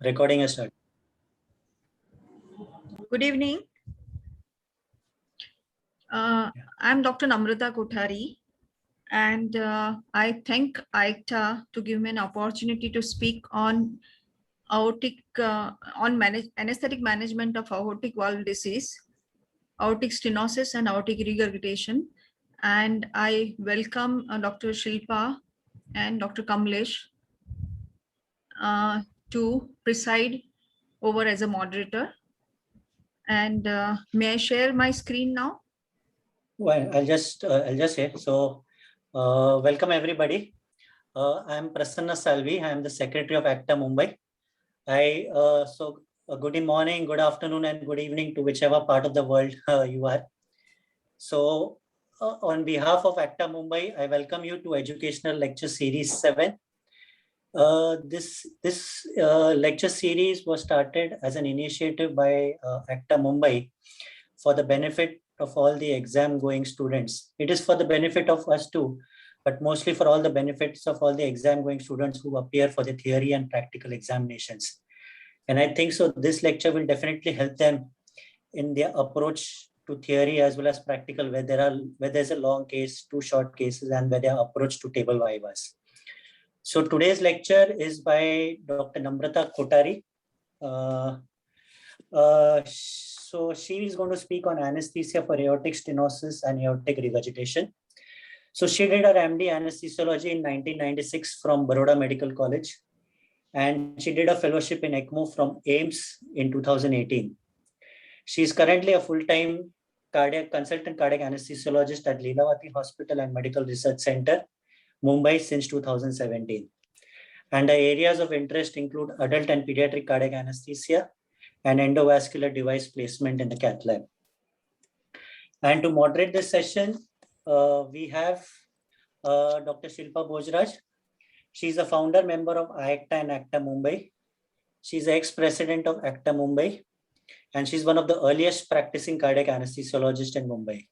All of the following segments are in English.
Recording is started. Good evening. I'm Dr. Namrata Kothari, and I thank AICTA to give me an opportunity to speak on anesthetic management of aortic valve disease, aortic stenosis, and aortic regurgitation. And I welcome Dr. Shilpa and Dr. Kamlesh to preside over as a moderator. And may I share my screen now? Well, I'll just say so. Welcome everybody. I'm Prasanna Salvi. I'm the Secretary of AICTA Mumbai. Good morning, good afternoon, and good evening to whichever part of the world you are. So, on behalf of AICTA Mumbai, I welcome you to Educational Lecture Series 7. This lecture series was started as an initiative by AICTA Mumbai for the benefit of all the exam going students. It is for the benefit of us too, but mostly for all the benefits of all the exam going students who appear for the theory and practical examinations. And I think so this lecture will definitely help them in their approach to theory as well as practical, where there's a long case, 2 short cases, and where their approach to table vivas. So today's lecture is by Dr. Namrata Kothari. So she is going to speak on anesthesia for aortic stenosis and aortic regurgitation. So she did her MD anesthesiology in 1996 from Baroda Medical College, and she did a fellowship in ECMO from AIIMS in 2018. She is currently a full-time consultant cardiac anesthesiologist at Leelavati Hospital and Medical Research Center, Mumbai since 2017. And her areas of interest include adult and pediatric cardiac anesthesia and endovascular device placement in the cath lab. And to moderate this session, we have Dr. Shilpa Bhojraj. She's a founder member of AICTA and AICTA Mumbai. She's the ex-president of AICTA Mumbai, and she's one of the earliest practicing cardiac anesthesiologists in Mumbai.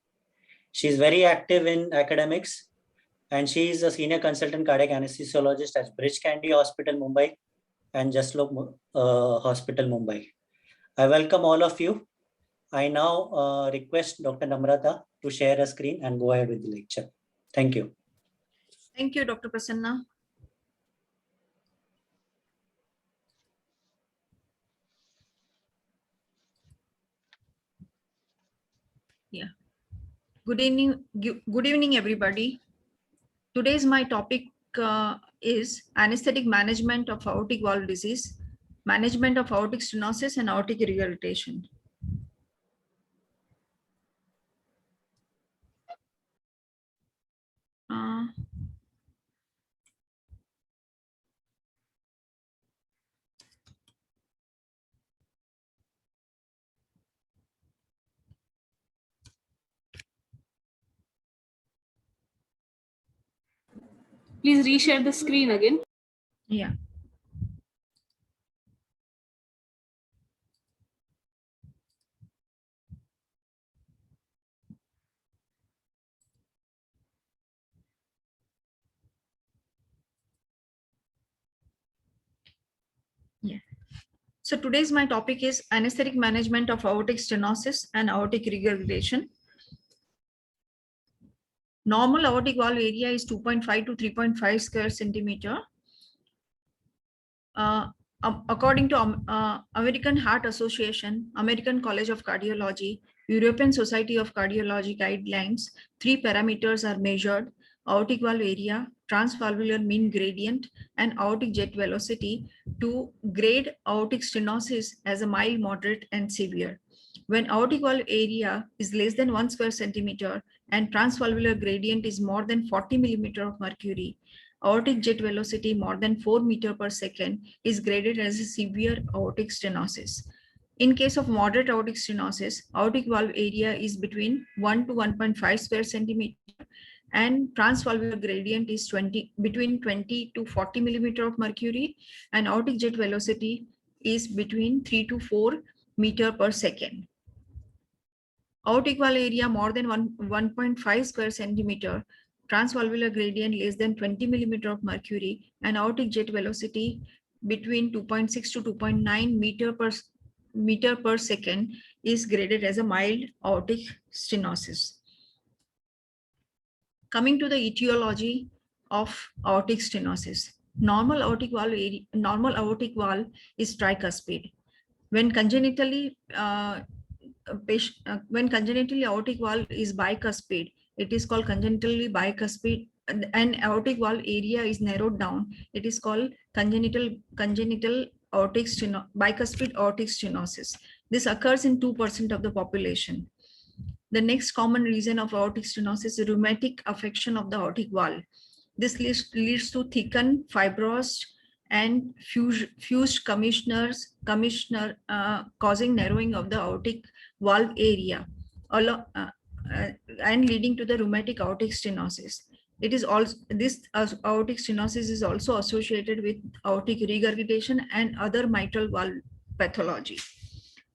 She's very active in academics, and she is a senior consultant cardiac anesthesiologist at Bridge Candy Hospital, Mumbai, and Jaslok Hospital, Mumbai. I welcome all of you. I now request Dr. Namrata to share a screen and go ahead with the lecture. Thank you. Thank you, Dr. Prasanna. Yeah. Good evening, everybody. Today's my topic is anesthetic management of aortic valve disease, management of aortic stenosis and aortic regurgitation. Please reshare the screen again. Yeah. Yeah. So today's my topic is anesthetic management of aortic stenosis and aortic regurgitation. Normal aortic valve area is 2.5 to 3.5 square centimeter. According to American Heart Association, American College of Cardiology, European Society of Cardiology guidelines, 3 parameters are measured: aortic valve area, transvalvular mean gradient, and aortic jet velocity to grade aortic stenosis as a mild, moderate, and severe. When aortic valve area is less than 1 square centimeter and transvalvular gradient is more than 40 millimeter of mercury, aortic jet velocity more than 4 meter per second is graded as a severe aortic stenosis. In case of moderate aortic stenosis, aortic valve area is between 1 to 1.5 square centimeter and transvalvular gradient is between 20 to 40 millimeter of mercury, and aortic jet velocity is between 3 to 4 meter per second. Aortic valve area more than 1.5 square centimeter, transvalvular gradient less than 20 millimeter of mercury, and aortic jet velocity between 2.6 to 2.9 meter per second is graded as a mild aortic stenosis. Coming to the etiology of aortic stenosis. Normal aortic valve is tricuspid. When congenitally aortic valve is bicuspid, it is called congenitally bicuspid, and aortic valve area is narrowed down. It is called congenital bicuspid aortic stenosis. This occurs in 2% of the population. The next common reason of aortic stenosis is rheumatic affection of the aortic valve. This leads to thickened, fibrosed, and fused causing narrowing of the aortic valve area and leading to the rheumatic aortic stenosis. It is also aortic stenosis is also associated with aortic regurgitation and other mitral valve pathology.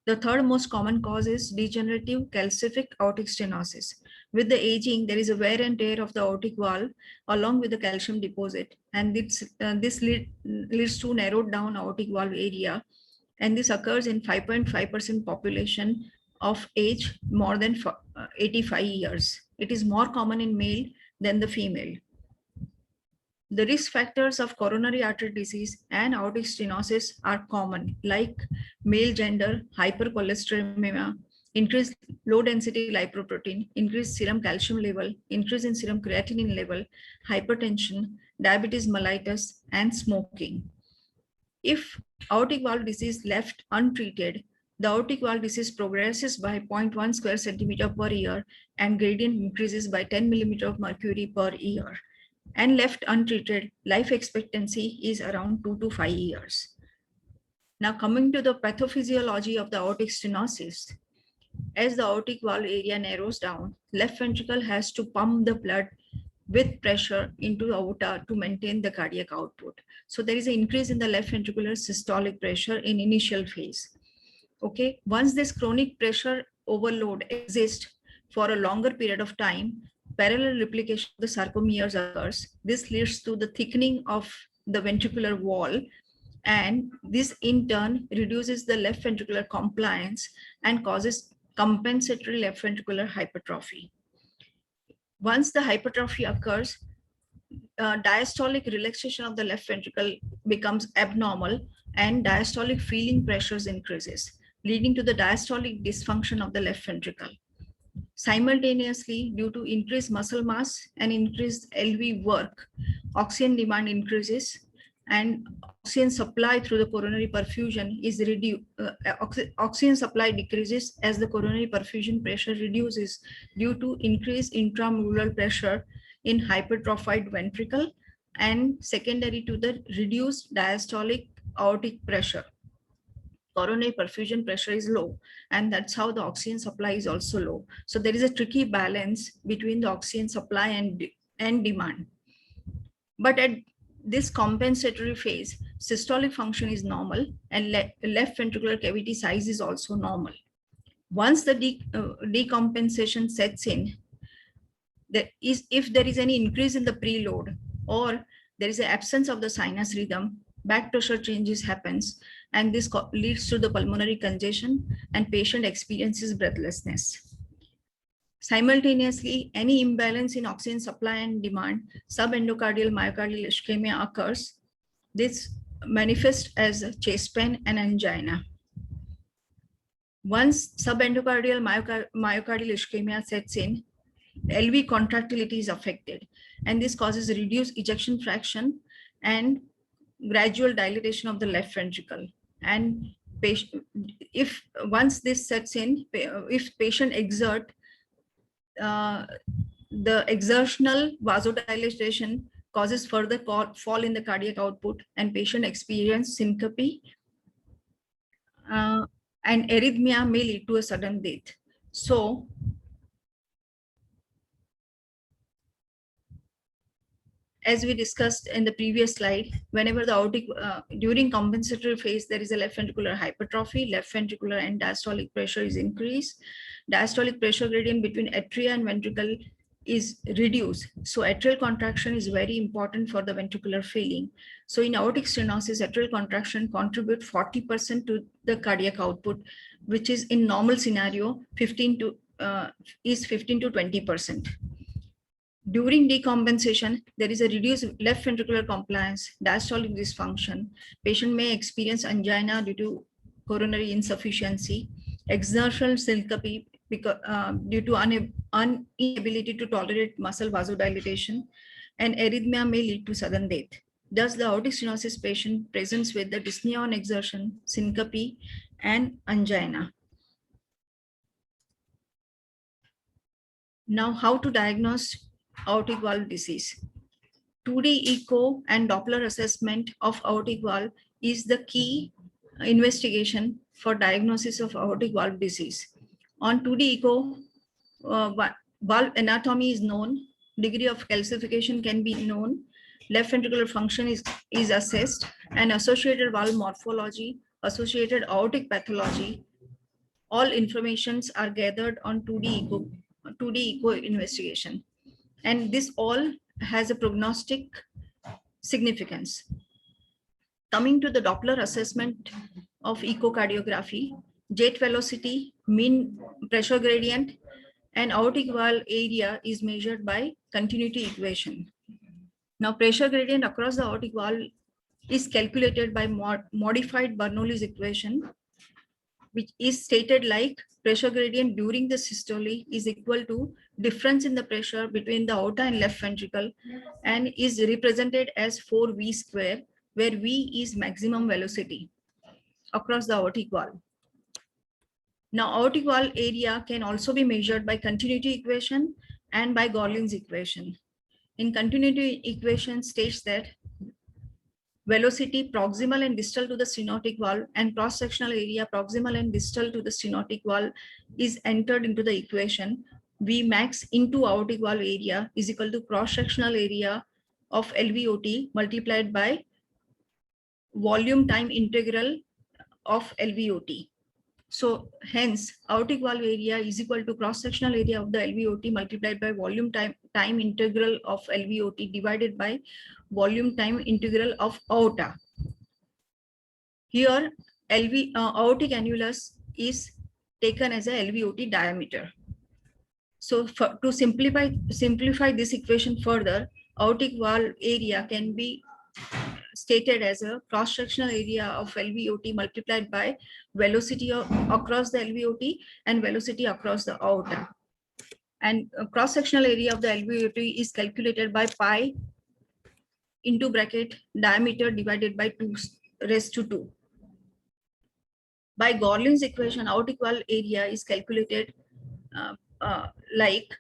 The third most common cause is degenerative calcific aortic stenosis. With the aging, there is a wear and tear of the aortic valve along with the calcium deposit, and this leads to narrowed down aortic valve area, and this occurs in 5.5% population of age more than 85 years. It is more common in male than the female. The risk factors of coronary artery disease and aortic stenosis are common, like male gender, hypercholesterolemia, increased low density lipoprotein, increased serum calcium level, increase in serum creatinine level, hypertension, diabetes mellitus, and smoking. If aortic valve disease left untreated, the aortic valve disease progresses by 0.1 square centimeter per year and gradient increases by 10 millimeter of mercury per year. And left untreated, life expectancy is around 2 to 5 years. Now coming to the pathophysiology of the aortic stenosis. As the aortic valve area narrows down, left ventricle has to pump the blood with pressure into the aorta to maintain the cardiac output. So there is an increase in the left ventricular systolic pressure in initial phase. Okay, once this chronic pressure overload exists for a longer period of time, parallel replication of the sarcomeres occurs. This leads to the thickening of the ventricular wall, and this in turn reduces the left ventricular compliance and causes compensatory left ventricular hypertrophy. Once the hypertrophy occurs, diastolic relaxation of the left ventricle becomes abnormal and diastolic feeling pressures increases, leading to the diastolic dysfunction of the left ventricle. Simultaneously, due to increased muscle mass and increased LV work, oxygen demand increases and oxygen supply through the coronary perfusion is reduced. Oxygen supply decreases as the coronary perfusion pressure reduces due to increased intramural pressure in hypertrophied ventricle and secondary to the reduced diastolic aortic pressure. Coronary perfusion pressure is low, and that's how the oxygen supply is also low. So there is a tricky balance between the oxygen supply and demand. But at this compensatory phase, systolic function is normal and left ventricular cavity size is also normal. Once the decompensation sets in, if there is any increase in the preload or there is an absence of the sinus rhythm, back pressure changes happens, and this leads to the pulmonary congestion and patient experiences breathlessness. Simultaneously, any imbalance in oxygen supply and demand, subendocardial myocardial ischemia occurs. This manifests as chest pain and angina. Once subendocardial myocardial ischemia sets in, LV contractility is affected, and this causes reduced ejection fraction and gradual dilatation of the left ventricle. And if once this sets in, if patient exert, the exertional vasodilation causes further fall in the cardiac output, and patient experience syncope and arrhythmia may lead to a sudden death. So as we discussed in the previous slide, whenever the aortic, during compensatory phase, there is a left ventricular hypertrophy, left ventricular and diastolic pressure is increased. Diastolic pressure gradient between atria and ventricle is reduced. So atrial contraction is very important for the ventricular filling. So in aortic stenosis, atrial contraction contribute 40% to the cardiac output, which is in normal scenario 15 to 20%. During decompensation, there is a reduced left ventricular compliance, diastolic dysfunction. Patient may experience angina due to coronary insufficiency, exertional syncope because, due to inability to tolerate muscle vasodilatation, and arrhythmia may lead to sudden death. Thus, the aortic stenosis patient presents with the dyspnea on exertion, syncope, and angina. Now, how to diagnose aortic valve disease? 2D echo and Doppler assessment of aortic valve is the key investigation for diagnosis of aortic valve disease. On 2D echo, valve anatomy is known, degree of calcification can be known, left ventricular function is assessed, and associated valve morphology, associated aortic pathology, all informations are gathered on 2D echo investigation. And this all has a prognostic significance. Coming to the Doppler assessment of echocardiography, jet velocity, mean pressure gradient, and aortic valve area is measured by continuity equation. Now, pressure gradient across the aortic valve is calculated by modified Bernoulli's equation, which is stated like pressure gradient during the systole is equal to difference in the pressure between the aorta and left ventricle, and is represented as 4V square, where V is maximum velocity across the aortic valve. Now, aortic valve area can also be measured by continuity equation and by Gorlins equation. In continuity equation states that velocity proximal and distal to the stenotic valve and cross-sectional area proximal and distal to the stenotic valve is entered into the equation. V max into aortic valve area is equal to cross-sectional area of LVOT multiplied by volume time integral of LVOT. So hence aortic valve area is equal to cross-sectional area of the LVOT multiplied by volume time integral of LVOT divided by volume time integral of aorta. Here aortic annulus is taken as a LVOT diameter. So to simplify this equation further, aortic valve area can be stated as a cross-sectional area of LVOT multiplied by velocity across the LVOT and velocity across the aorta. And cross-sectional area of the LVOT is calculated by pi into bracket diameter divided by 2^2. By Gorlins equation, aortic valve area is calculated like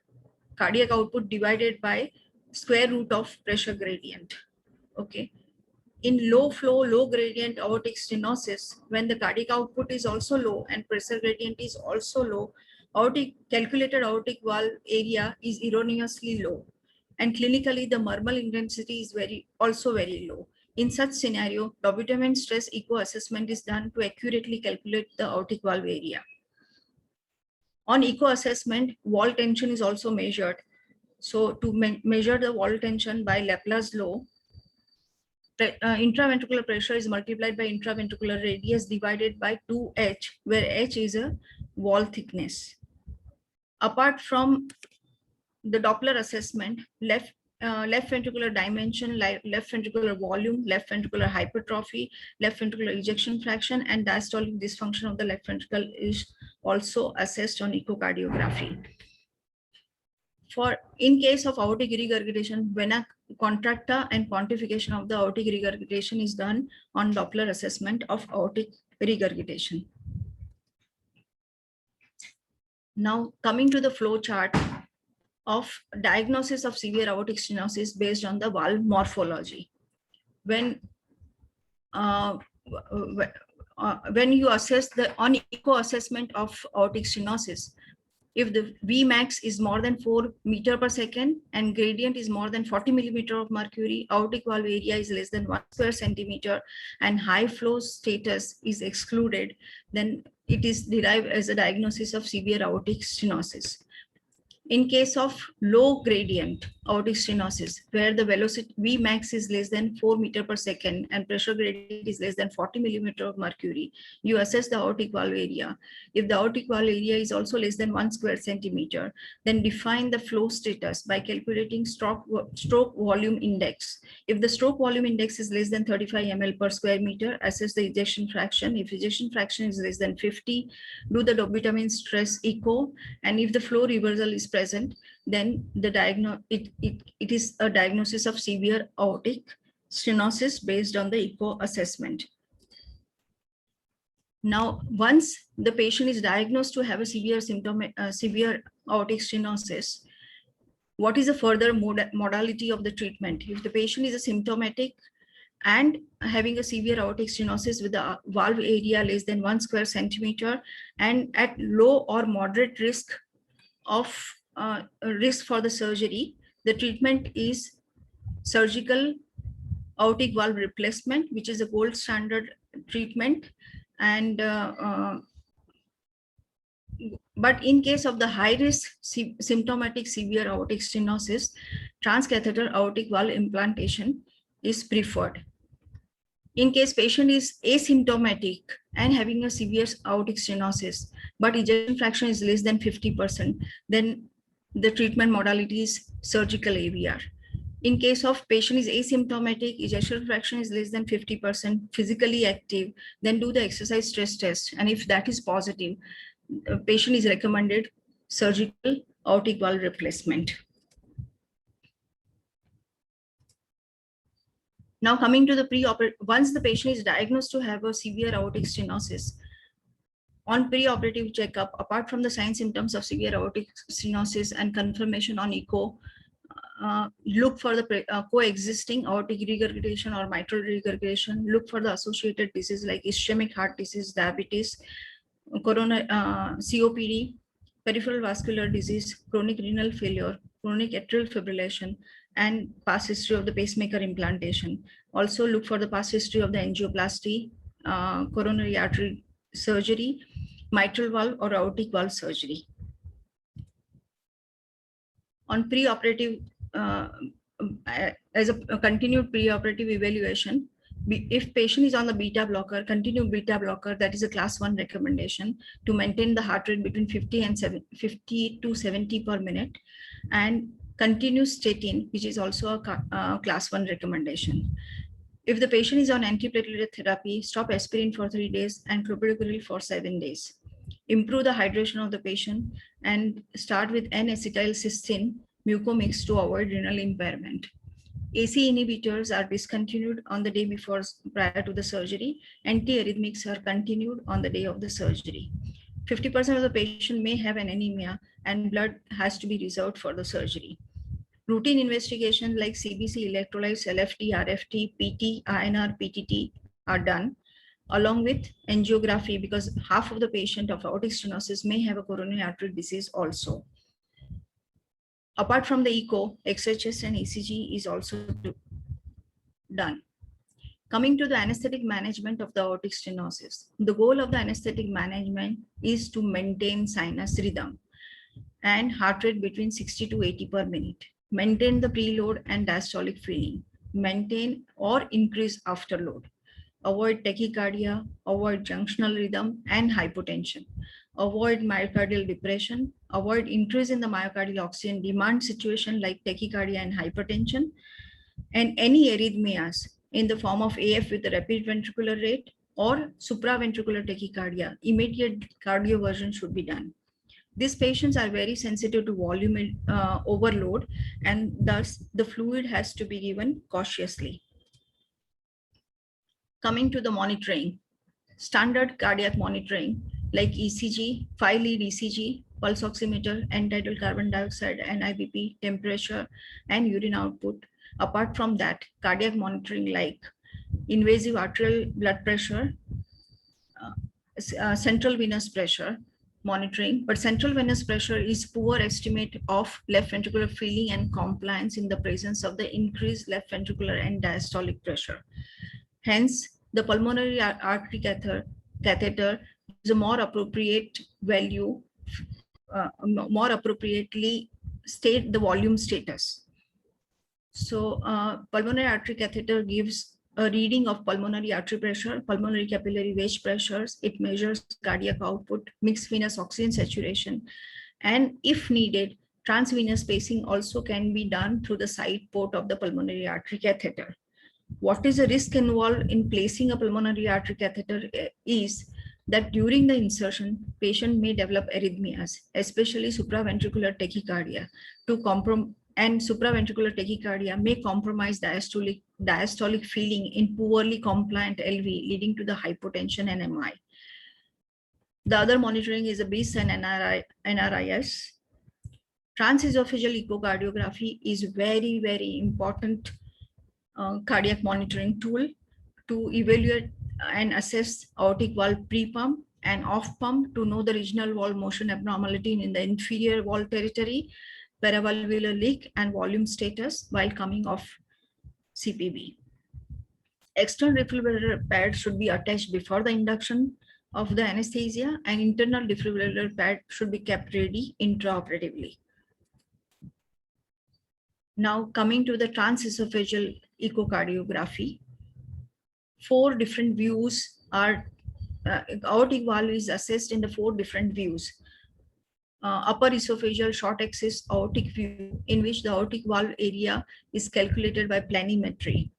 cardiac output divided by square root of pressure gradient. Okay. In low flow, low gradient aortic stenosis, when the cardiac output is also low and pressure gradient is also low, calculated aortic valve area is erroneously low. And clinically, the murmur intensity is also very low. In such scenario, dobutamine stress echo assessment is done to accurately calculate the aortic valve area. On echo assessment, wall tension is also measured. So to measure the wall tension by Laplace law, intraventricular pressure is multiplied by intraventricular radius divided by 2h, where h is a wall thickness. Apart from the Doppler assessment, left ventricular dimension, left ventricular volume, left ventricular hypertrophy, left ventricular ejection fraction, and diastolic dysfunction of the left ventricle is also assessed on echocardiography. In case of aortic regurgitation, vena contracta and quantification of the aortic regurgitation is done on Doppler assessment of aortic regurgitation. Now coming to the flow chart of diagnosis of severe aortic stenosis based on the valve morphology. When you assess on echo assessment of aortic stenosis, if the Vmax is more than 4 meters per second and gradient is more than 40 millimeter of mercury, aortic valve area is less than 1 square centimeter, and high flow status is excluded, then it is derived as a diagnosis of severe aortic stenosis. In case of low gradient aortic stenosis, where the velocity Vmax is less than 4 meter per second and pressure gradient is less than 40 millimeter of mercury, you assess the aortic valve area. If the aortic valve area is also less than 1 square centimeter, then define the flow status by calculating stroke volume index. If the stroke volume index is less than 35 ml per square meter, assess the ejection fraction. If ejection fraction is less than 50, do the dobutamine stress echo, and if the flow reversal is present, then it is a diagnosis of severe aortic stenosis based on the echo assessment. Now, once the patient is diagnosed to have a severe aortic stenosis, what is the further modality of the treatment? If the patient is asymptomatic and having a severe aortic stenosis with the valve area less than 1 square centimeter and at low or moderate risk for the surgery, the treatment is surgical aortic valve replacement, which is a gold standard treatment. And but in case of the high risk symptomatic severe aortic stenosis, transcatheter aortic valve implantation is preferred. In case patient is asymptomatic and having a severe aortic stenosis, but ejection fraction is less than 50%, then the treatment modality is surgical AVR. In case of patient is asymptomatic, ejection fraction is less than 50%, physically active, then do the exercise stress test. And if that is positive, the patient is recommended surgical aortic valve replacement. Now coming to the preoperative, once the patient is diagnosed to have a severe aortic stenosis, on preoperative checkup, apart from the signs symptoms of severe aortic stenosis and confirmation on echo, look for the coexisting aortic regurgitation or mitral regurgitation, look for the associated disease like ischemic heart disease, diabetes, COPD, peripheral vascular disease, chronic renal failure, chronic atrial fibrillation, and past history of the pacemaker implantation. Also look for the past history of the angioplasty, coronary artery surgery, mitral valve or aortic valve surgery. On preoperative, as a continued preoperative evaluation, if patient is on the beta blocker, continued beta blocker, that is a class 1 recommendation to maintain the heart rate between 50 to 70 per minute, and continue statin, which is also a class 1 recommendation. If the patient is on antiplatelet therapy, stop aspirin for 3 days and clopidogrel for 7 days. Improve the hydration of the patient and start with N-acetylcysteine mucomix to avoid renal impairment. AC inhibitors are discontinued on the day before prior to the surgery. Antiarrhythmics are continued on the day of the surgery. 50% of the patient may have an anemia and blood has to be reserved for the surgery. Routine investigations like CBC, electrolytes, LFT, RFT, PT, INR, PTT are done, along with angiography, because half of the patient of aortic stenosis may have a coronary artery disease also. Apart from the echo, XHS and ECG is also done. Coming to the anesthetic management of the aortic stenosis, the goal of the anesthetic management is to maintain sinus rhythm and heart rate between 60 to 80 per minute. Maintain the preload and diastolic feeling. Maintain or increase afterload. Avoid tachycardia, avoid junctional rhythm and hypotension. Avoid myocardial depression. Avoid increase in the myocardial oxygen demand situation like tachycardia and hypertension. And any arrhythmias in the form of AF with the rapid ventricular rate or supraventricular tachycardia, immediate cardioversion should be done. These patients are very sensitive to volume overload, and thus the fluid has to be given cautiously. Coming to the monitoring, standard cardiac monitoring like ECG, 5-lead ECG, pulse oximeter, end-tidal carbon dioxide, NIBP, temperature, and urine output. Apart from that, cardiac monitoring like invasive arterial blood pressure, central venous pressure monitoring, but central venous pressure is poor estimate of left ventricular filling and compliance in the presence of the increased left ventricular and diastolic pressure. Hence, the pulmonary artery catheter is a more appropriate value, more appropriately state the volume status. So pulmonary artery catheter gives a reading of pulmonary artery pressure, pulmonary capillary wedge pressures. It measures cardiac output, mixed venous oxygen saturation, and if needed, transvenous pacing also can be done through the side port of the pulmonary artery catheter. What is the risk involved in placing a pulmonary artery catheter is that during the insertion, patient may develop arrhythmias, especially supraventricular tachycardia, and supraventricular tachycardia may compromise diastolic feeling in poorly compliant LV, leading to the hypotension and MI. The other monitoring is a BIS and NRIS. Transesophageal echocardiography is very, very important cardiac monitoring tool to evaluate and assess aortic valve pre-pump and off-pump to know the regional valve motion abnormality in the inferior valve territory, paravalvular leak, and volume status while coming off CPB. External defibrillator pad should be attached before the induction of the anesthesia, and internal defibrillator pad should be kept ready intraoperatively. Now coming to the transesophageal echocardiography, 4 different views are, aortic valve is assessed in the 4 different views. Upper esophageal short axis aortic view, in which the aortic valve area is calculated by planimetry.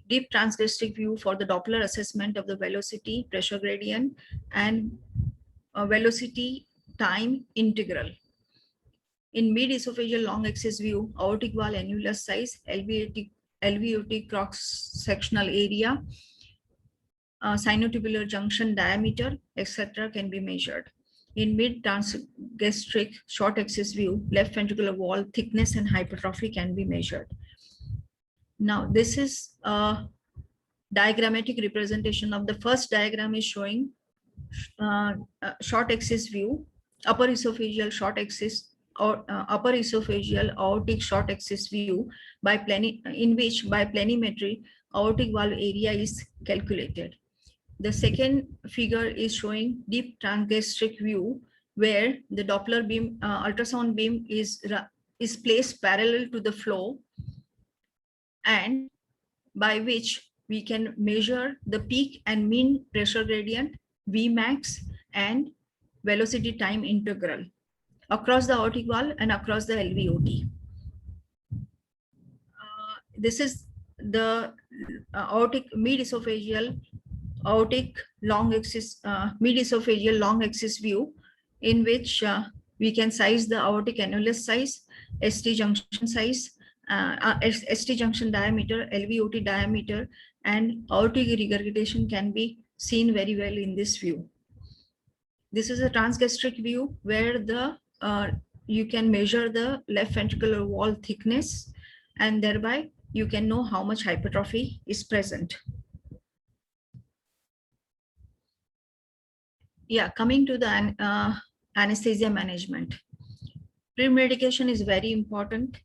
Deep transgastric view for the Doppler assessment of the velocity, pressure gradient, and velocity time integral. In mid-esophageal long axis view, aortic valve annulus size, alveolar cross-sectional area, sinotubular junction diameter, etc. can be measured. In mid-transgastric short axis view, left ventricular wall thickness and hypertrophy can be measured. Now, this is a diagrammatic representation of the first diagram is showing short axis view, upper esophageal short axis or upper esophageal aortic short axis view in which by planimetry aortic valve area is calculated. The second figure is showing deep transgastric view where the Doppler beam, ultrasound beam is placed parallel to the flow, and by which we can measure the peak and mean pressure gradient, Vmax, and velocity time integral across the aortic valve and across the LVOT. This is the aortic mid-esophageal aortic long axis, mid-esophageal long axis view, in which we can size the aortic annulus size, ST junction size, ST junction diameter, LVOT diameter, and aortic regurgitation can be seen very well in this view. This is a transgastric view where the you can measure the left ventricular wall thickness, and thereby you can know how much hypertrophy is present. Yeah, coming to the anesthesia management. Pre-medication is very important.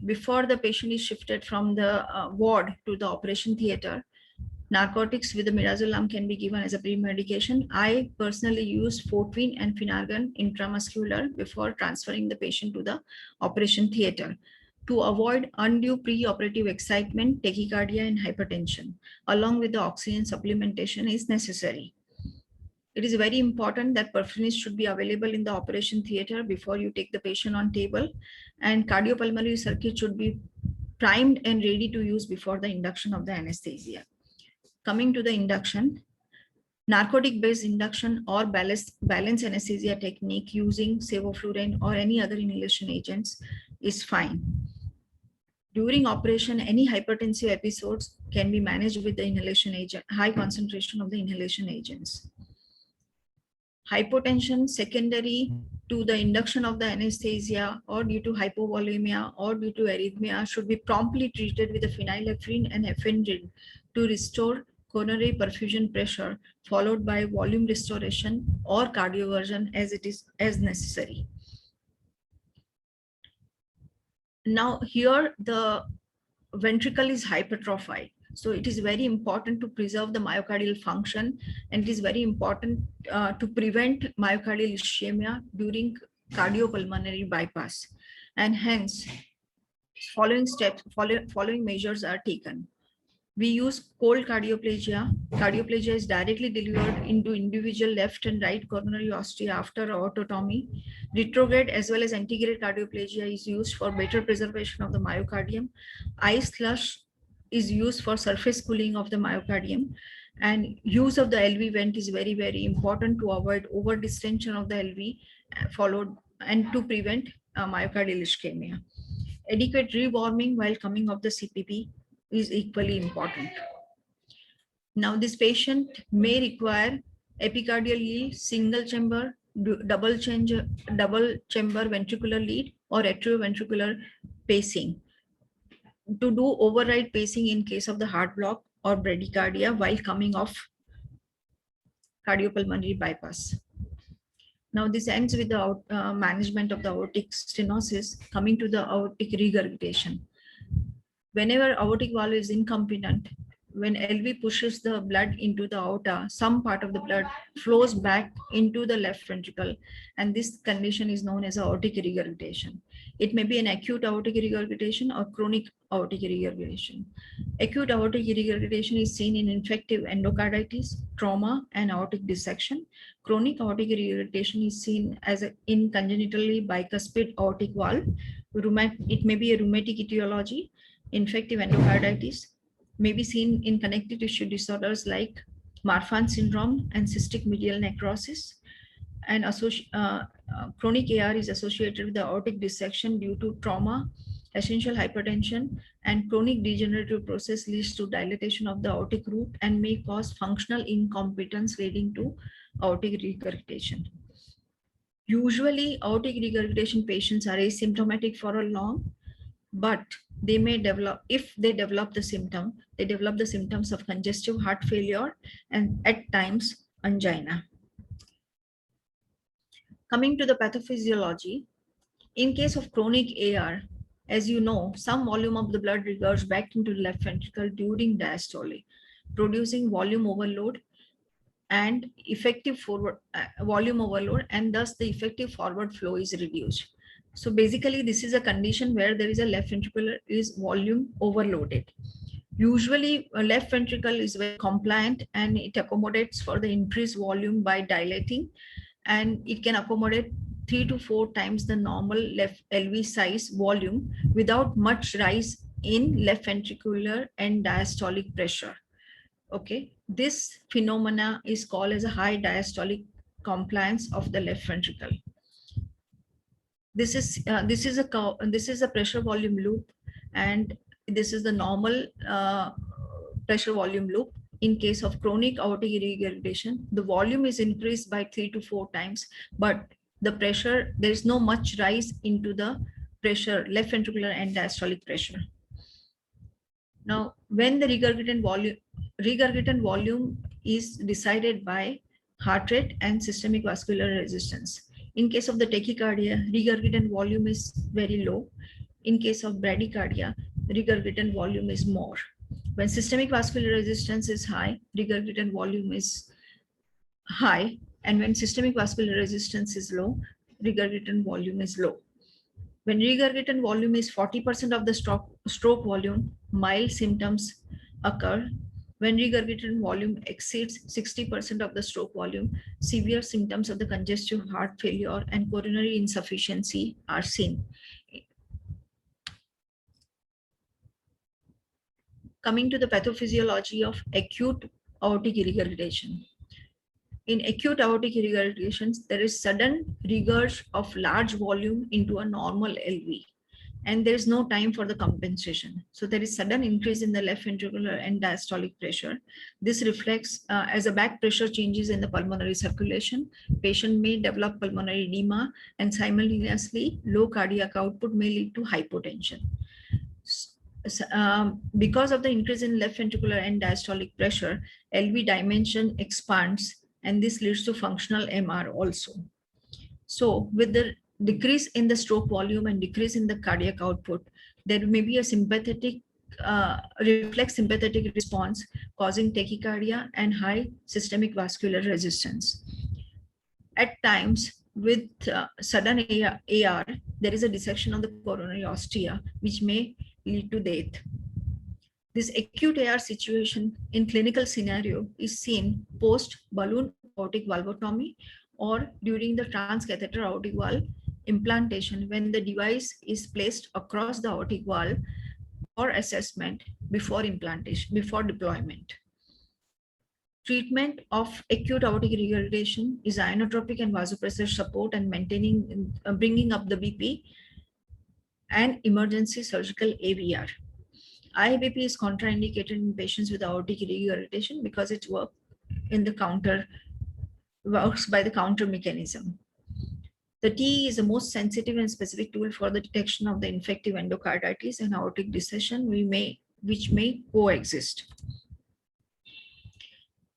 Before the patient is shifted from the ward to the operation theater, narcotics with the midazolam can be given as a pre-medication. I personally use Fortrin and Finargan intramuscular before transferring the patient to the operation theater to avoid undue pre-operative excitement, tachycardia, and hypertension. Along with the oxygen supplementation is necessary. It is very important that perfusionist should be available in the operation theater before you take the patient on table, and cardiopulmonary circuit should be primed and ready to use before the induction of the anesthesia. Coming to the induction, narcotic-based induction or balance anesthesia technique using sevoflurane or any other inhalation agents is fine. During operation, any hypertensive episodes can be managed with the inhalation agent, high concentration of the inhalation agents. Hypotension secondary to the induction of the anesthesia or due to hypovolemia or due to arrhythmia should be promptly treated with the phenylephrine and ephedrine to restore coronary perfusion pressure, followed by volume restoration or cardioversion as necessary. Now here the ventricle is hypertrophied. So it is very important to preserve the myocardial function, and it is very important to prevent myocardial ischemia during cardiopulmonary bypass. and hence following measures are taken. We use cold cardioplegia. Cardioplegia is directly delivered into individual left and right coronary artery after aortotomy. Retrograde as well as antegrade cardioplegia is used for better preservation of the myocardium. Ice slush is used for surface cooling of the myocardium. And use of the LV vent is very, very important to avoid over distension of the LV followed and to prevent myocardial ischemia. Adequate rewarming while coming off the CPP is equally important. Now, this patient may require epicardial lead, single chamber, double chamber ventricular lead, or atrioventricular pacing to do override pacing in case of the heart block or bradycardia while coming off cardiopulmonary bypass. Now, this ends with the management of the aortic stenosis. Coming to the aortic regurgitation. Whenever aortic valve is incompetent, when LV pushes the blood into the aorta, some part of the blood flows back into the left ventricle, and this condition is known as aortic regurgitation. It may be an acute aortic regurgitation or chronic aortic regurgitation. Acute aortic regurgitation is seen in infective endocarditis, trauma, and aortic dissection. Chronic aortic regurgitation is seen as in congenitally bicuspid aortic valve. It may be a rheumatic etiology. Infective endocarditis may be seen in connective tissue disorders like Marfan syndrome and cystic medial necrosis. And chronic AR is associated with the aortic dissection due to trauma, essential hypertension, and chronic degenerative process leads to dilatation of the aortic root and may cause functional incompetence leading to aortic regurgitation. Usually, aortic regurgitation patients are asymptomatic for a long, but they may develop, if they develop the symptom, they develop the symptoms of congestive heart failure and at times angina. Coming to the pathophysiology, in case of chronic AR, as you know, some volume of the blood regurgitates back into the left ventricle during diastole, producing volume overload and effective forward volume overload, and thus the effective forward flow is reduced. So basically, this is a condition where there is a left ventricle is volume overloaded. Usually, a left ventricle is very compliant and it accommodates for the increased volume by dilating, and it can accommodate 3 to 4 times the normal left LV size volume without much rise in left ventricular and diastolic pressure. Okay, this phenomena is called as a high diastolic compliance of the left ventricle. This is a pressure volume loop, and this is the normal pressure volume loop. In case of chronic aortic regurgitation, the volume is increased by 3 to 4 times, but the pressure, there is no much rise into the pressure, left ventricular and diastolic pressure. Now, when the regurgitant volume is decided by heart rate and systemic vascular resistance. In case of the tachycardia, regurgitant volume is very low. In case of bradycardia, regurgitant volume is more. When systemic vascular resistance is high, regurgitant volume is high. And when systemic vascular resistance is low, regurgitant volume is low. When regurgitant volume is 40% of the stroke volume, mild symptoms occur. When regurgitant volume exceeds 60% of the stroke volume, severe symptoms of the congestive heart failure and coronary insufficiency are seen. Coming to the pathophysiology of acute aortic regurgitation. In acute aortic regurgitations, there is sudden regurg of large volume into a normal LV, and there is no time for the compensation. So there is sudden increase in the left ventricular and diastolic pressure. This reflects as a back pressure changes in the pulmonary circulation. Patient may develop pulmonary edema, and simultaneously low cardiac output may lead to hypotension. Because of the increase in left ventricular and diastolic pressure, LV dimension expands, and this leads to functional MR also. So with the decrease in the stroke volume and decrease in the cardiac output, there may be a sympathetic reflex sympathetic response causing tachycardia and high systemic vascular resistance. At times with sudden AR, there is a dissection of the coronary ostia, which may lead to death. This acute AR situation in clinical scenario is seen post balloon aortic valvotomy or during the transcatheter aortic valve implantation when the device is placed across the aortic valve for assessment before implantation, before deployment. Treatment of acute aortic regurgitation is inotropic and vasopressor support and maintaining, bringing up the BP and emergency surgical AVR. IABP is contraindicated in patients with aortic regurgitation because it works by the counter mechanism. The TE is the most sensitive and specific tool for the detection of the infective endocarditis and aortic dissection, which may coexist.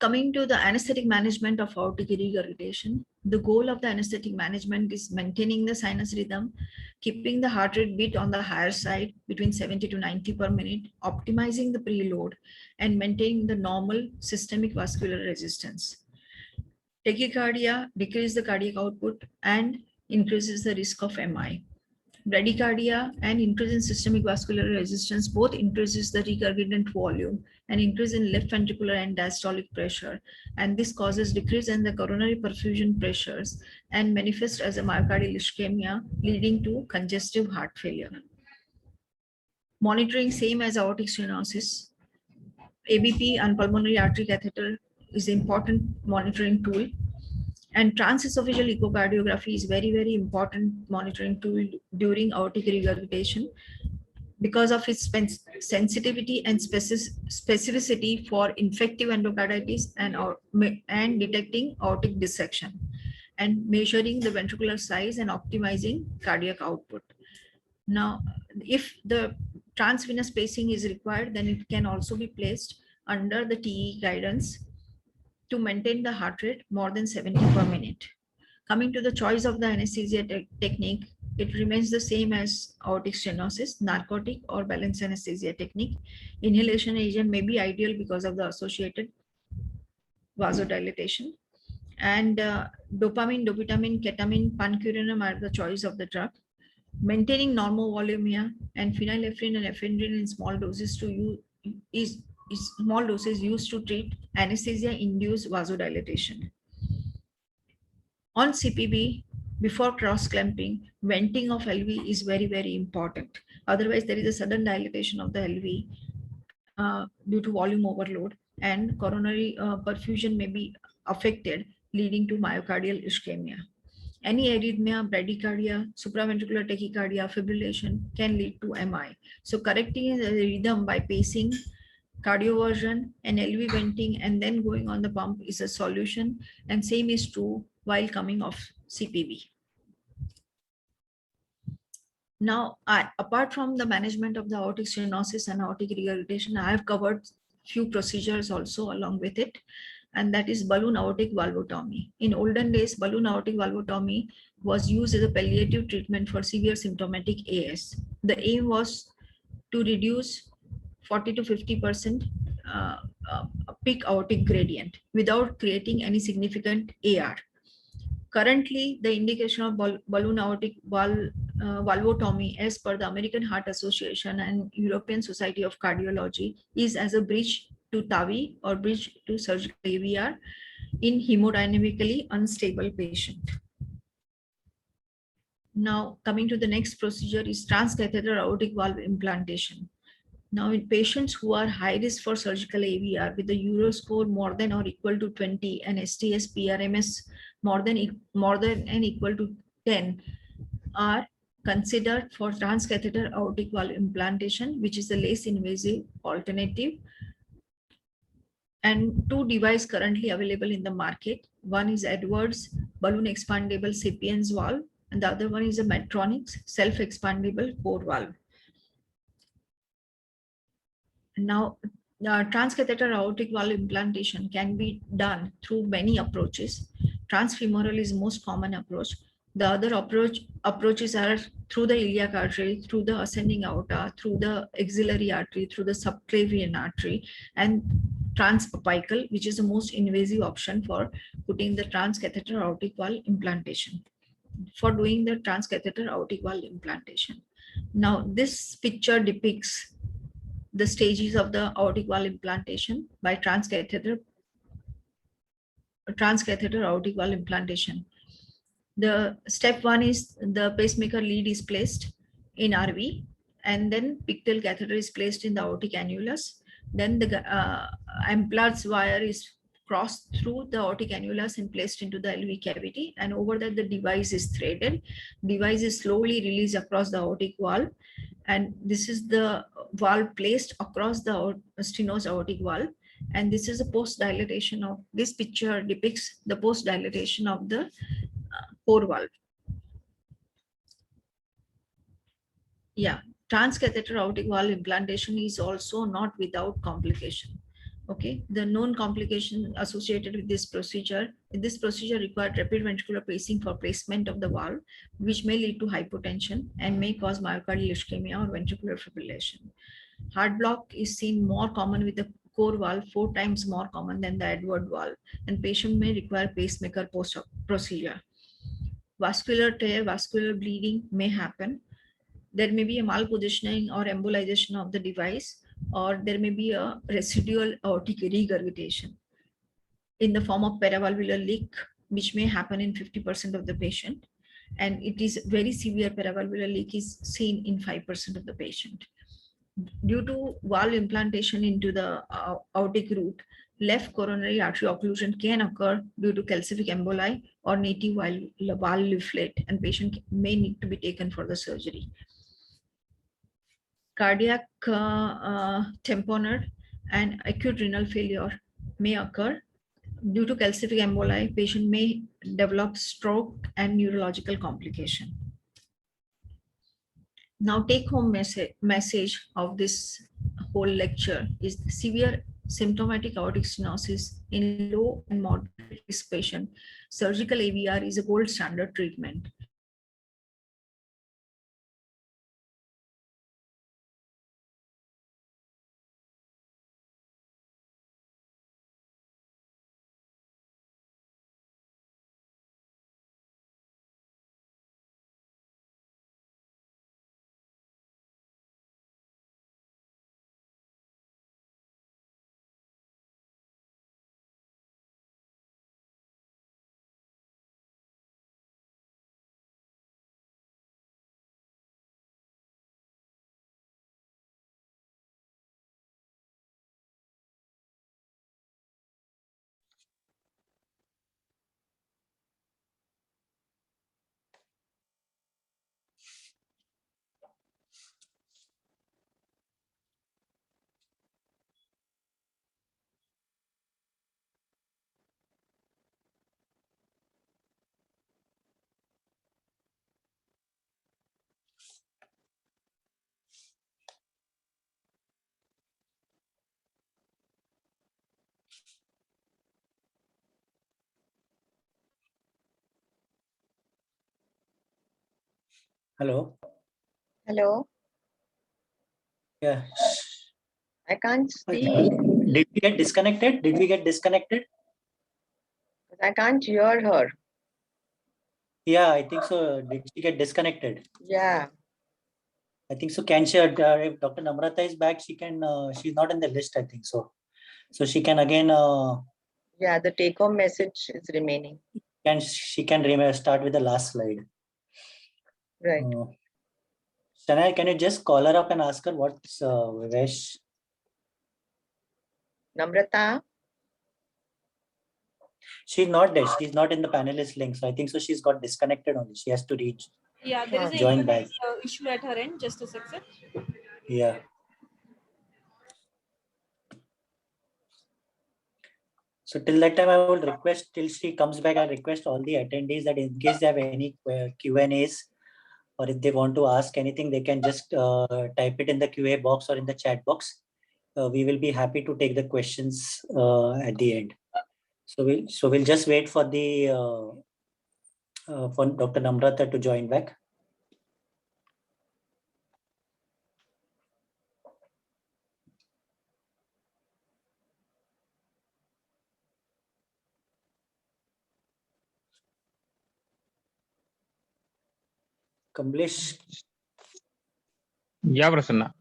Coming to the anesthetic management of aortic regurgitation, the goal of the anesthetic management is maintaining the sinus rhythm, keeping the heart rate beat on the higher side between 70 to 90 per minute, optimizing the preload, and maintaining the normal systemic vascular resistance. Tachycardia decreases the cardiac output and increases the risk of MI. Bradycardia and increase in systemic vascular resistance both increases the regurgitant volume and increase in left ventricular and diastolic pressure, and this causes decrease in the coronary perfusion pressures and manifests as a myocardial ischemia leading to congestive heart failure. Monitoring same as aortic stenosis. ABP and pulmonary artery catheter is important monitoring tool, and transesophageal echocardiography is very, very important monitoring tool during aortic regurgitation because of its sensitivity and specificity for infective endocarditis and detecting aortic dissection and measuring the ventricular size and optimizing cardiac output. Now, if the transvenous pacing is required, then it can also be placed under the TE guidance to maintain the heart rate more than 70 per minute. Coming to the choice of the anesthesia technique, it remains the same as aortic stenosis, narcotic or balanced anesthesia technique. Inhalation agent may be ideal because of the associated vasodilatation. And dopamine, dobutamine, ketamine, pancuronium are the choice of the drug. Maintaining normal volumia and phenylephrine and ephedrine in small doses small doses used to treat anesthesia-induced vasodilatation. On CPB, before cross-clamping, venting of LV is very, very important. Otherwise, there is a sudden dilatation of the LV due to volume overload, and coronary perfusion may be affected, leading to myocardial ischemia. Any arrhythmia, bradycardia, supraventricular tachycardia, fibrillation can lead to MI. So correcting the rhythm by pacing, cardioversion and LV venting and then going on the pump is a solution, and same is true while coming off CPB. Now, apart from the management of the aortic stenosis and aortic regurgitation, I have covered few procedures also along with it, and that is balloon aortic valvotomy. In olden days, balloon aortic valvotomy was used as a palliative treatment for severe symptomatic AS. The aim was to reduce 40 to 50% peak aortic gradient without creating any significant AR. Currently, the indication of balloon aortic valvotomy as per the American Heart Association and European Society of Cardiology is as a bridge to TAVI or bridge to surgical AVR in hemodynamically unstable patient. Now, coming to the next procedure is transcatheter aortic valve implantation. Now, in patients who are high risk for surgical AVR with the Euro score more than or equal to 20 and STS PRMS more than and equal to 10 are considered for transcatheter aortic valve implantation, which is the less invasive alternative. And two devices currently available in the market. One is Edwards balloon expandable Sapiens valve, and the other one is a Medtronic's self-expandable core valve. Now, transcatheter aortic valve implantation can be done through many approaches. Transfemoral is most common approach. The other approaches are through the iliac artery, through the ascending aorta, through the axillary artery, through the subclavian artery, and transapical, which is the most invasive option for putting the transcatheter aortic valve implantation. for doing the transcatheter aortic valve implantation. Now, this picture depicts the stages of the aortic valve implantation by transcatheter aortic valve implantation. The step one is the pacemaker lead is placed in RV, and then pictal catheter is placed in the aortic annulus. Then the Amplatz wire is crossed through the aortic annulus and placed into the LV cavity, and over that the device is threaded. Device is slowly released across the aortic valve, and this is the valve placed across the stenosis aortic valve. And this is a post dilatation of this picture depicts the post dilatation of the core valve. Yeah, transcatheter aortic valve implantation is also not without complication. Okay, the known complication associated with this procedure required rapid ventricular pacing for placement of the valve, which may lead to hypotension and may cause myocardial ischemia or ventricular fibrillation. Heart block is seen more common with the core valve, 4 times more common than the Edward valve, and patient may require pacemaker post procedure. Vascular tear, vascular bleeding may happen. There may be a malpositioning or embolization of the device, or there may be a residual aortic regurgitation in the form of paravalvular leak, which may happen in 50% of the patient. And it is very severe paravalvular leak is seen in 5% of the patient. Due to valve implantation into the aortic root, left coronary artery occlusion can occur due to calcific emboli or native valve leaflet, and patient may need to be taken for the surgery. Cardiac tamponade and acute renal failure may occur. Due to calcific emboli, patient may develop stroke and neurological complication. Now, take home message of this whole lecture is severe symptomatic aortic stenosis in low and moderate risk patient. Surgical AVR is a gold standard treatment. Hello. Hello, Yeah. I can't see. Did we get disconnected? Did we get disconnected? I can't hear her. Yeah, I think so. Did she get disconnected? Yeah, I think so. Can she, if Dr. Namrata is back, she can, she's not in the list, I think so. So she can again, yeah, the take-home message is remaining. she can start with the last slide. Right. Shania, can you just call her up and ask her what's where Namrata, she's not there. She's not in the panelist link. So I think so. She's got disconnected only. She has to reach. Yeah, there is a Join back. issue at her end. Just a second. Yeah. So till that time, I will request till she comes back. I request all the attendees that in case they have any Q&As or if they want to ask anything, they can just type it in the QA box or in the chat box. We will be happy to take the questions at the end. So we'll just wait for the for Dr. Namrata to join back. Kamlesh, Yeah, Prasanna.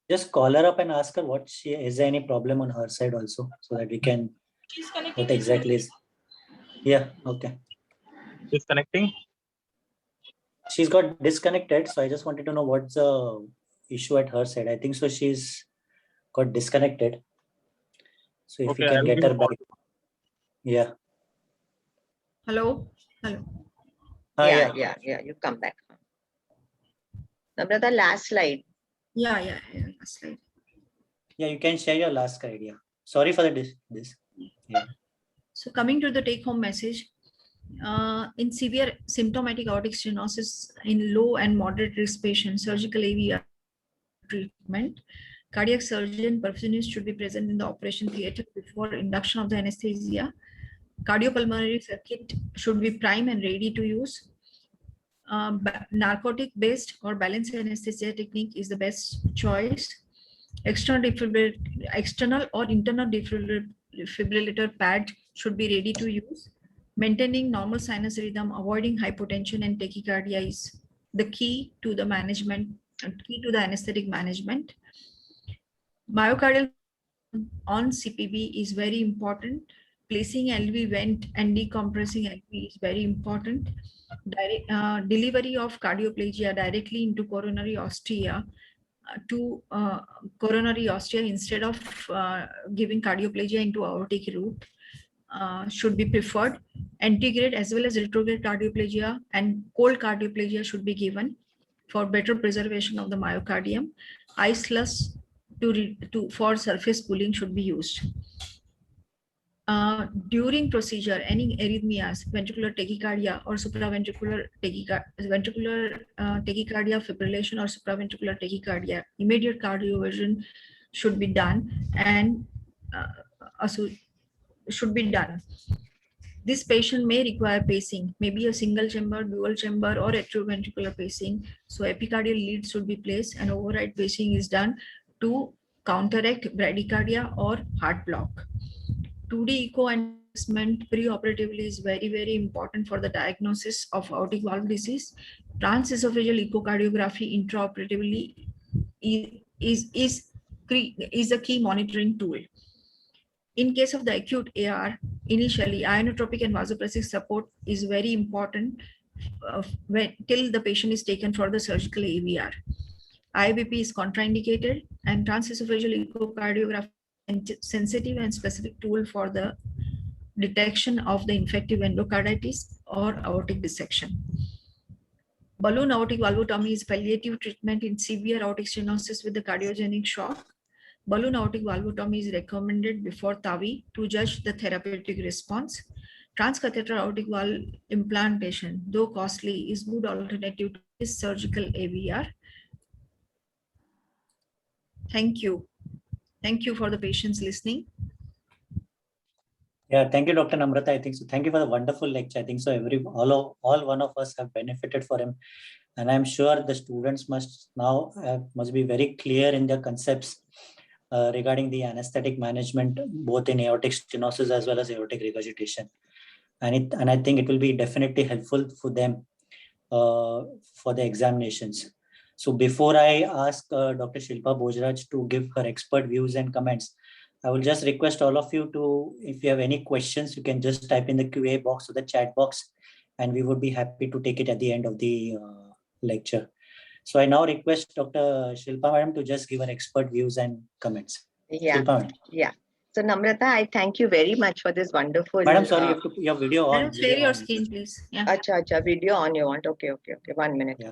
just call her up and ask her what she is there any problem on her side also, so that we can She's connecting. what exactly is. Yeah, okay. She's connecting. She's got disconnected, so I just wanted to know what's the issue at her side. I think so she's got disconnected. So if Okay, we I can will get give her a call. back. Yeah. Hello? Hello. Yeah. You come back. Namrata, last slide. Yeah. Last slide. Yeah, you can share your last idea. Sorry for the this. Yeah. So coming to the take home message, in severe symptomatic aortic stenosis in low and moderate risk patients, surgical AVR treatment, cardiac surgeon perfusionist should be present in the operation theater before induction of the anesthesia. Cardiopulmonary circuit should be prime and ready to use. Narcotic based or balanced anesthesia technique is the best choice. External or internal defibrillator pad should be ready to use. Maintaining normal sinus rhythm, avoiding hypotension and tachycardia is the key to the management, key to the anesthetic management. Myocardial on CPB is very important. Placing LV vent and decompressing LV is very important. Delivery of cardioplegia directly into coronary ostia instead of giving cardioplegia into aortic route should be preferred. Antegrade as well as retrograde cardioplegia and cold cardioplegia should be given for better preservation of the myocardium. Iceless for surface cooling should be used. During procedure, any arrhythmias, ventricular tachycardia or supraventricular tachycardia, fibrillation or supraventricular tachycardia, immediate cardioversion should be done and should be done. This patient may require pacing, maybe a single chamber, dual chamber, or atrioventricular pacing. So epicardial lead should be placed and override pacing is done to counteract bradycardia or heart block. 2D echo and assessment preoperatively is very, very important for the diagnosis of aortic valve disease. Transesophageal echocardiography intraoperatively is a key monitoring tool. In case of the acute AR, initially ionotropic and vasopressic support is very important till the patient is taken for the surgical AVR. IVP is contraindicated and transesophageal echocardiography is sensitive and specific tool for the detection of the infective endocarditis or aortic dissection. Balloon aortic valvotomy is palliative treatment in severe aortic stenosis with the cardiogenic shock. Balloon aortic valvotomy is recommended before TAVI to judge the therapeutic response. Transcatheter aortic valve implantation, though costly, is good alternative to this surgical AVR. Thank you. Thank you for the patients listening. Yeah, thank you, Dr. Namrata. I think so. Thank you for the wonderful lecture. I think so. All one of us have benefited for him, and I'm sure the students must be very clear in their concepts regarding the anesthetic management, both in aortic stenosis as well as aortic regurgitation, and I think it will be definitely helpful for them for the examinations. So before I ask Dr. Shilpa Bhojraj to give her expert views and comments, I will just request all of you to, if you have any questions, you can just type in the QA box or the chat box, and we would be happy to take it at the end of the lecture. So I now request Dr. Shilpa Madam to just give her expert views and comments. Yeah. Shilpa Madam. Yeah. So Namrata, I thank you very much for this wonderful. Madam, sorry, you have to put your video on. Madam, share your screen, please. Yeah. Acha, video on you want? Okay. 1 minute. Yeah.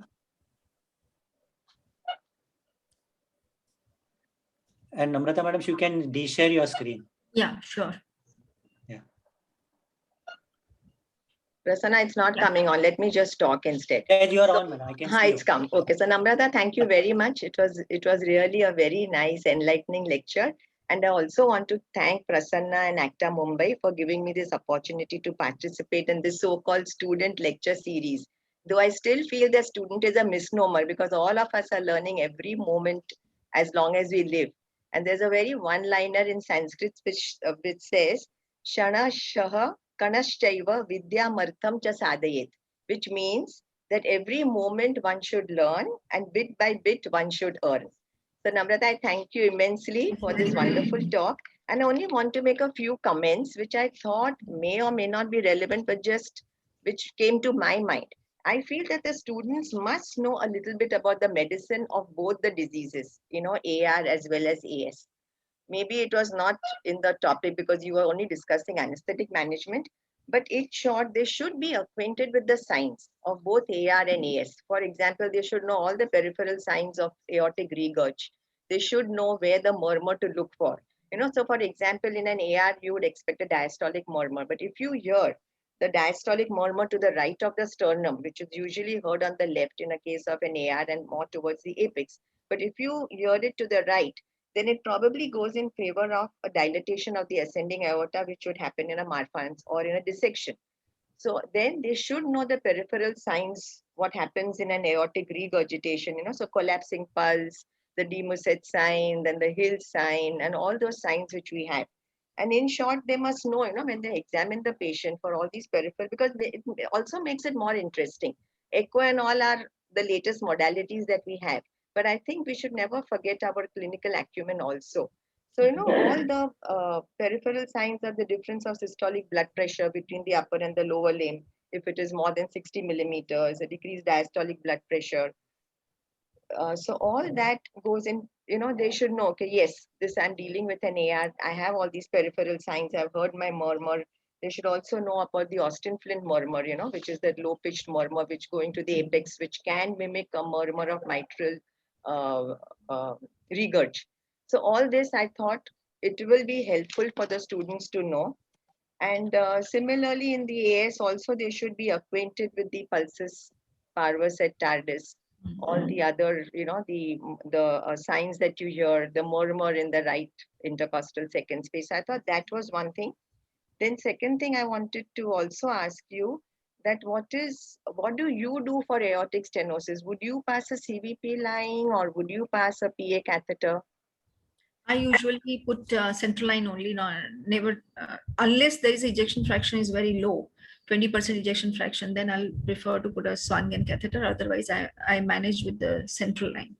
And Namrata Madam, you can de-share your screen. Yeah, sure. Yeah. Prasanna, it's not coming on. Let me just talk instead. Yeah, you are on, madam. I can see It's you. come. Okay. So Namrata, thank you very much. It was really a very nice, enlightening lecture. And I also want to thank Prasanna and ACTA Mumbai for giving me this opportunity to participate in this so-called student lecture series. Though I still feel that student is a misnomer because all of us are learning every moment as long as we live. And there's a very one-liner in Sanskrit which says, Shana Shaha Kanaschaiva Vidya Martham Cha Sadayet, which means that every moment one should learn and bit by bit one should earn. So Namrata, I thank you immensely for this wonderful talk. And I only want to make a few comments, which I thought may or may not be relevant, but just which came to my mind. I feel that the students must know a little bit about the medicine of both the diseases, AR as well as AS. Maybe it was not in the topic because you were only discussing anesthetic management, but in short, they should be acquainted with the signs of both AR and AS. For example, they should know all the peripheral signs of aortic regurg. They should know where the murmur to look for. So for example, in an AR, you would expect a diastolic murmur, but if you hear the diastolic murmur to the right of the sternum, which is usually heard on the left in a case of an AR and more towards the apex, but if you hear it to the right, then it probably goes in favor of a dilatation of the ascending aorta, which would happen in a Marfan's or in a dissection. So then they should know the peripheral signs, what happens in an aortic regurgitation, so collapsing pulse, the Demoset sign, then the Hill sign, and all those signs which we have. And in short, they must know, when they examine the patient for all these peripheral, because it also makes it more interesting. Echo and all are the latest modalities that we have. But I think we should never forget our clinical acumen also. So, all the peripheral signs are the difference of systolic blood pressure between the upper and the lower limb. If it is more than 60 millimeters, a decreased diastolic blood pressure. So all that goes in, they should know, okay, yes, this I'm dealing with an AR. I have all these peripheral signs. I've heard my murmur. They should also know about the Austin Flint murmur, which is that low pitched murmur, which going to the apex, which can mimic a murmur of mitral regurg. So all this, I thought it will be helpful for the students to know. And similarly, in the AS also, they should be acquainted with the pulses, parvus et tardis, all the other, the signs that you hear, the murmur in the right intercostal second space. I thought that was one thing. Then second thing I wanted to also ask you that what do you do for aortic stenosis? Would you pass a CVP line or would you pass a PA catheter? I usually put central line only, never, unless there is ejection fraction is very low, 20% ejection fraction, then I'll prefer to put a Swan-Ganz catheter. Otherwise, I manage with the central line.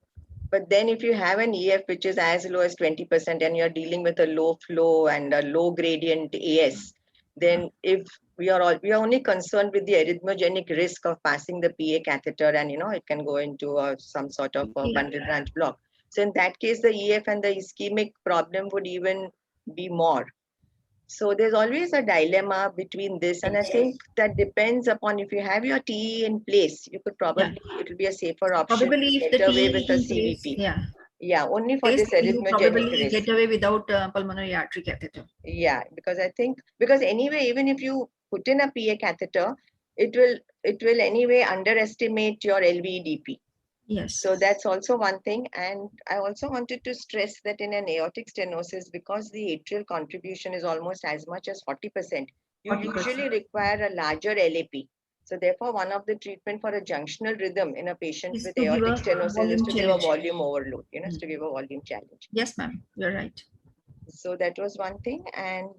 But then if you have an EF which is as low as 20% and you're dealing with a low flow and a low gradient AS, then if we are only concerned with the arrhythmogenic risk of passing the PA catheter and it can go into some sort of a bundle branch block. So in that case, the EF and the ischemic problem would even be more. So there's always a dilemma between this. And I think that depends upon if you have your TE in place, you could probably, it will be a safer option. Probably if get the away TE with a is in place, CVP. Yeah, only for this you arrhythmogenic probably risk. get away without pulmonary artery catheter. Yeah, because anyway, even if you put in a PA catheter, it will anyway underestimate your LVEDP. Yes. So that's also one thing. And I also wanted to stress that in an aortic stenosis, because the atrial contribution is almost as much as 40%, you 40%. usually require a larger LAP. So therefore, one of the treatment for a junctional rhythm in a patient with aortic stenosis is to give a volume overload, to give a volume challenge. Yes, ma'am, you're right. So that was one thing. And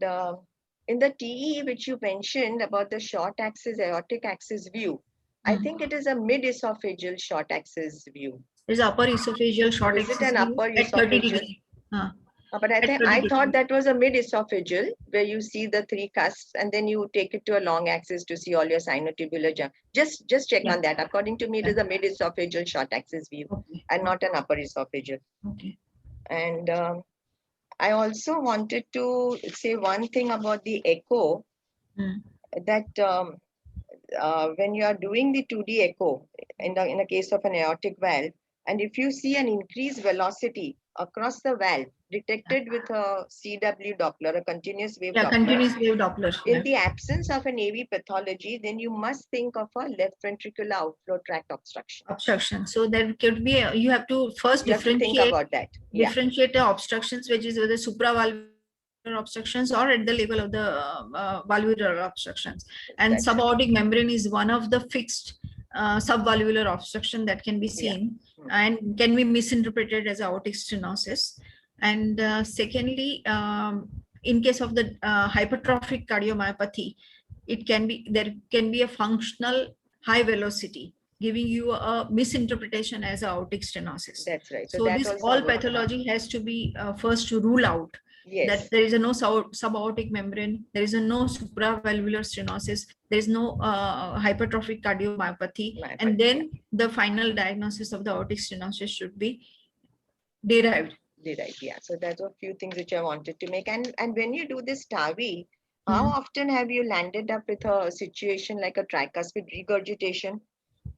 in the TE, which you mentioned about the short axis, aortic axis view, I think it is a mid-esophageal short axis view. There's upper esophageal short axis view. Is it an upper at 30 degrees? But I thought that was a mid-esophageal where you see the three cusps and then you take it to a long axis to see all your sinotubular jump. Just check on that. According to me, it is a mid-esophageal short axis view and not an upper esophageal. Okay. And I also wanted to say one thing about the echo, that when you are doing the 2D echo in the case of an aortic valve, and if you see an increased velocity across the valve detected with a CW Doppler, a continuous wave Doppler, continuous wave Doppler. In the absence of an AV pathology, then you must think of a left ventricular outflow tract obstruction. So there could be, you have to first differentiate, think about that. Differentiate the obstructions, which is whether supravalvular obstructions or at the level of the valvular obstructions. And subaortic membrane is one of the fixed subvalvular obstruction that can be seen and can be misinterpreted as aortic stenosis. And secondly, in case of the hypertrophic cardiomyopathy, there can be a functional high velocity giving you a misinterpretation as aortic stenosis. That's right. So that this also all I would- pathology has to be first to rule out Yes. that there is a no subaortic membrane, there is a no supravalvular stenosis, there is no hypertrophic cardiomyopathy, and then the final diagnosis of the aortic stenosis should be derived. Right, yeah. So that were a few things which I wanted to make. And when you do this TAVI, how often have you landed up with a situation like a tricuspid regurgitation?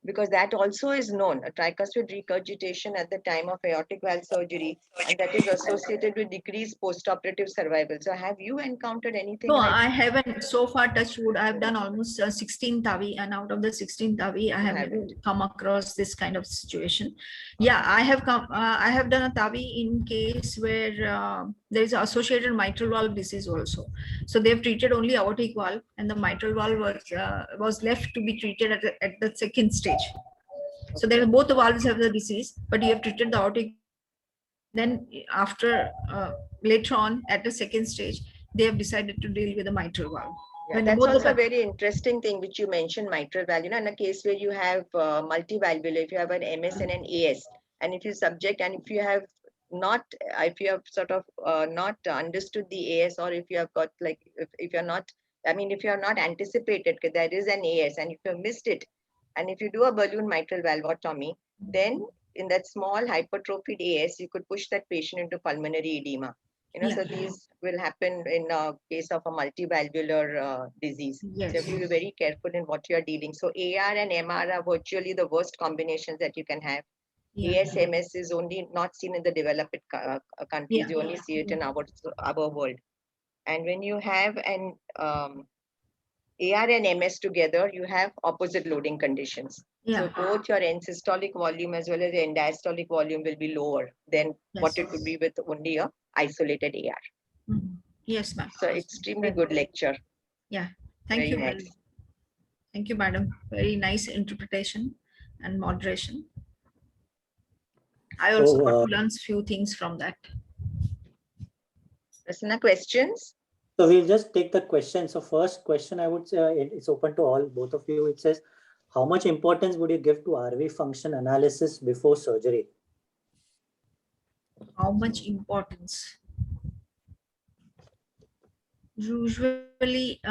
Because that also is known, a tricuspid regurgitation at the time of aortic valve surgery, and that is associated with decreased postoperative survival. So have you encountered anything No, like I haven't so far touched wood. I've done almost 16 TAVI, and out of the 16 TAVI, I haven't come across this kind of situation. Yeah, I have done a TAVI in case where there is associated mitral valve disease also. So they've treated only aortic valve, and the mitral valve was left to be treated at the second stage. So there both the valves have the disease, but you have treated the aortic. Then after later on at the second stage, they have decided to deal with the mitral valve. Yeah, that's also a very interesting thing which you mentioned, mitral valve. You know, in a case where you have multivalvular, if you have an MS and an AS, and if you subject, and if you have not, if you have sort of not understood the AS, or if you have got like, if you're not, I mean, if you are not anticipated, because there is an AS, and if you missed it, and if you do a balloon mitral valvotomy, then in that small hypertrophied AS, you could push that patient into pulmonary edema. You know, so these will happen in a case of a multivalvular disease. Yes. So you have to be very careful in what you are dealing. So AR and MR are virtually the worst combinations that you can have. AS-MS is only not seen in the developed countries. You only see it in our world. And when you have an AR and MS together, you have opposite loading conditions. So both your end systolic volume as well as your end diastolic volume will be lower than what it would be with only a isolated AR. Yes, ma'am. So extremely good lecture. Yeah, thank you. Nice. Thank you, madam. Very nice interpretation and moderation. I also got to learn few things from that. Prasanna, questions? So we'll just take the question. So first question, I would say it's open to all, both of you. It says, how much importance would you give to RV function analysis before surgery? How much importance? Usually,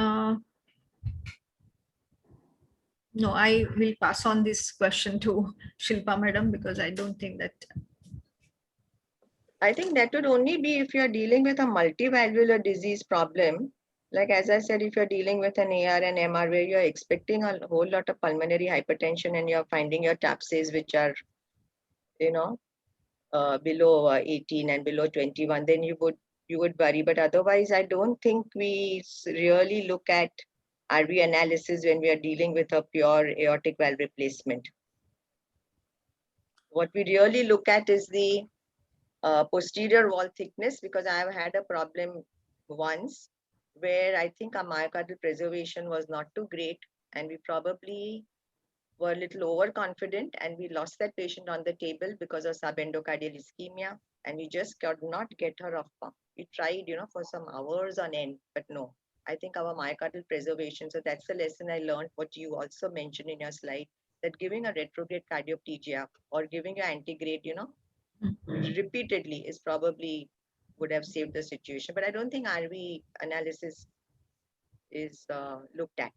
no, I will pass on this question to Shilpa madam, because I don't think that. I think that would only be if you're dealing with a multivalvular disease problem. Like, as I said, if you're dealing with an AR and MR where you're expecting a whole lot of pulmonary hypertension and you're finding your TAPSEs which are, you know, below 18 and below 21, then you would worry. But otherwise, I don't think we really look at RV analysis when we are dealing with a pure aortic valve replacement. What we really look at is the posterior wall thickness, because I have had a problem once where I think our myocardial preservation was not too great, and we probably were a little overconfident, and we lost that patient on the table because of subendocardial ischemia, and we just could not get her off pump. We tried, you know, for some hours on end, but no. I think our myocardial preservation, so that's the lesson I learned, what you also mentioned in your slide, that giving a retrograde cardioplegia or giving an antegrade, you know, repeatedly is probably would have saved the situation. But I don't think RV analysis is looked at.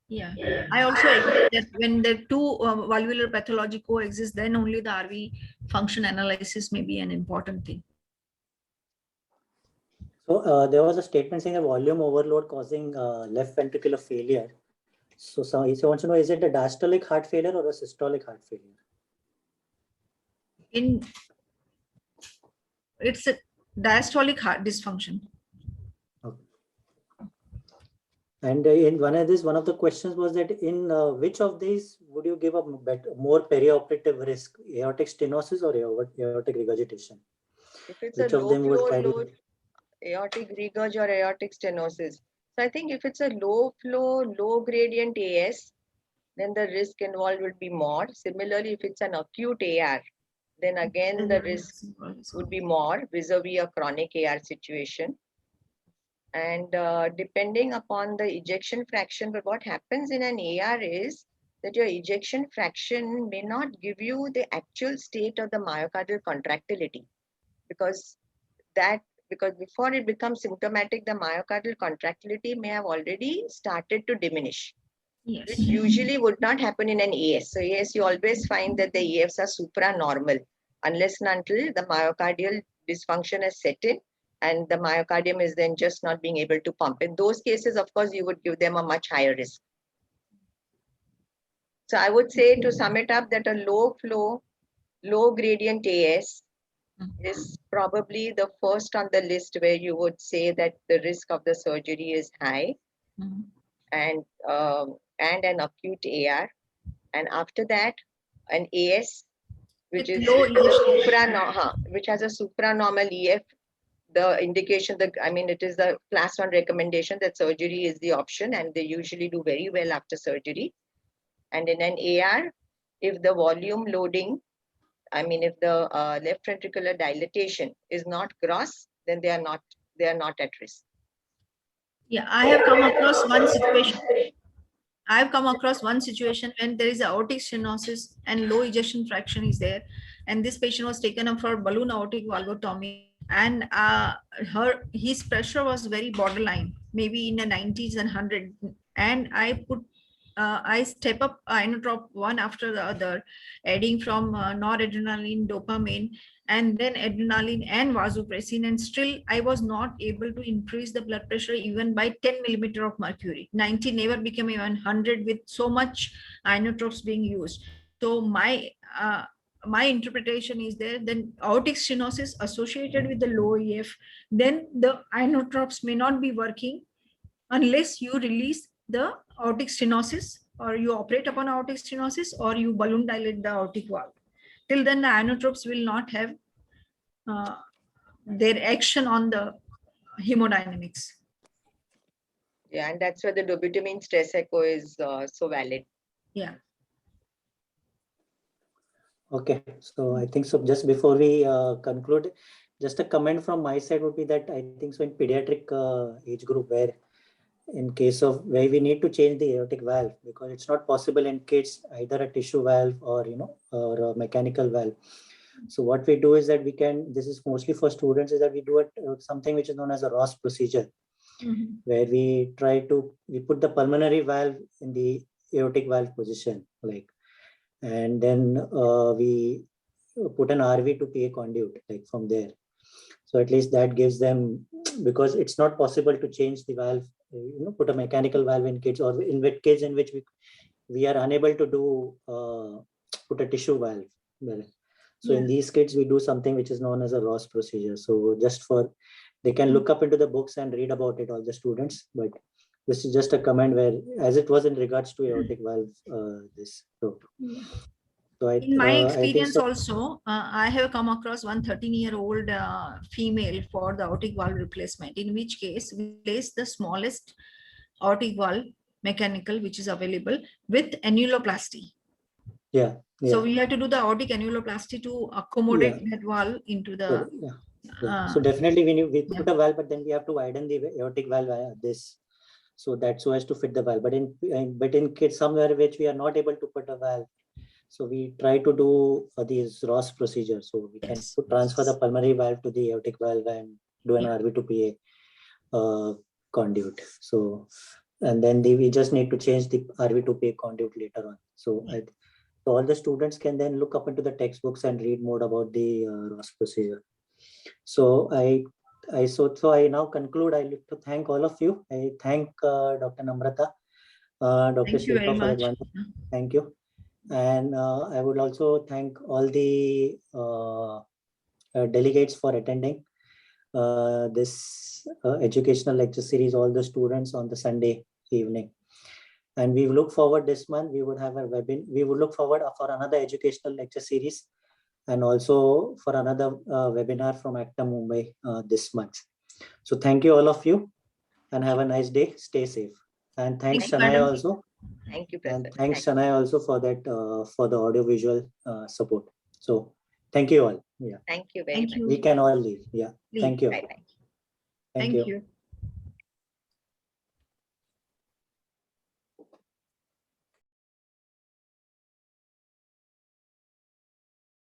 Yeah, I also agree that when the two valvular pathology coexist, then only the RV function analysis may be an important thing. So there was a statement saying a volume overload causing left ventricular failure. So he wants to know, is it a diastolic heart failure or a systolic heart failure? It's a diastolic heart dysfunction. Okay. And in one of the questions was that in which of these would you give a more perioperative risk, aortic stenosis or aortic regurgitation? If it's which a of low them would flow carry load, aortic regurg or aortic stenosis. So I think if it's a low flow, low gradient AS, then the risk involved would be more. Similarly, if it's an acute AR, then again the risk would be more vis-a-vis a chronic AR situation. And depending upon the ejection fraction, but what happens in an AR is that your ejection fraction may not give you the actual state of the myocardial contractility, because before it becomes symptomatic, the myocardial contractility may have already started to diminish, Yes. which usually would not happen in an AS. So yes, you always find that the EFs are supranormal unless and until the myocardial dysfunction has set in and the myocardium is then just not being able to pump. In those cases, of course, you would give them a much higher risk. So I would say, to sum it up, that a low flow, low gradient AS is probably the first on the list where you would say that the risk of the surgery is high, Mhm. and an acute AR. And after that, an AS, which With is low which has a supranormal EF. The indication, it is the class 1 recommendation that surgery is the option, and they usually do very well after surgery. And in an AR, if the volume loading, if the left ventricular dilatation is not gross, then they are not at risk. Yeah, I have come across one situation. I've come across one situation when there is aortic stenosis and low ejection fraction is there, and this patient was taken up for balloon aortic valvotomy, and his pressure was very borderline, maybe in the 90s and 100, and I step up inotrop one after the other, adding from noradrenaline, dopamine, and then adrenaline and vasopressin, and still I was not able to increase the blood pressure even by 10 millimeter of mercury. 90 never became even 100 with so much inotropes being used. So my interpretation is there, then aortic stenosis associated with the low EF, then the inotropes may not be working unless you release the aortic stenosis, or you operate upon aortic stenosis, or you balloon dilate the aortic valve. Till then, the inotropes will not have their action on the hemodynamics. Yeah, and that's where the dobutamine stress echo is so valid. Yeah. Okay, so I think so. Just before we conclude, just a comment from my side would be that I think so in pediatric age group, where in case of where we need to change the aortic valve, because it's not possible in kids either a tissue valve or or a mechanical valve. So what we do is that we can, this is mostly for students, is that we do something which is known as a Ross procedure, where we put the pulmonary valve in the aortic valve position, and then we put an RV to PA conduit, from there. So at least that gives them, because it's not possible to change the valve, put a mechanical valve in kids, or in kids in which we are unable to do put a tissue valve. So in these kids, we do something which is known as a Ross procedure. So just they can look up into the books and read about it, all the students. But this is just a comment where, as it was in regards to aortic valve, in my experience also, I have come across one 13-year-old female for the aortic valve replacement, in which case we place the smallest aortic valve mechanical which is available with annuloplasty. Yeah. So we have to do the aortic annuloplasty to accommodate that valve into the. So definitely we put a valve, but then we have to widen the aortic valve so that so as to fit the valve. But in kids somewhere which we are not able to put a valve, so we try to do these Ross procedures. So we can transfer the pulmonary valve to the aortic valve and do an RV to PA conduit. So, and then we just need to change the RV to PA conduit later on. So so all the students can then look up into the textbooks and read more about the Ross procedure. So I now conclude. I like to thank all of you. I thank Dr. Namrata, Dr. Shilpa for that one. Thank you. And I would also thank all the delegates for attending this educational lecture series, all the students on the Sunday evening. And we look forward this month, we would have a webinar. We would look forward for another educational lecture series, and also for another webinar from ACTA Mumbai this month. So thank you all of you, and have a nice day. Stay safe. And thanks Shania also. Thank you, and thanks Shania also for that for the audio-visual support. So thank you all. Yeah. Thank you very much. We can all leave. Yeah. Thank you. Bye-bye. Thank you.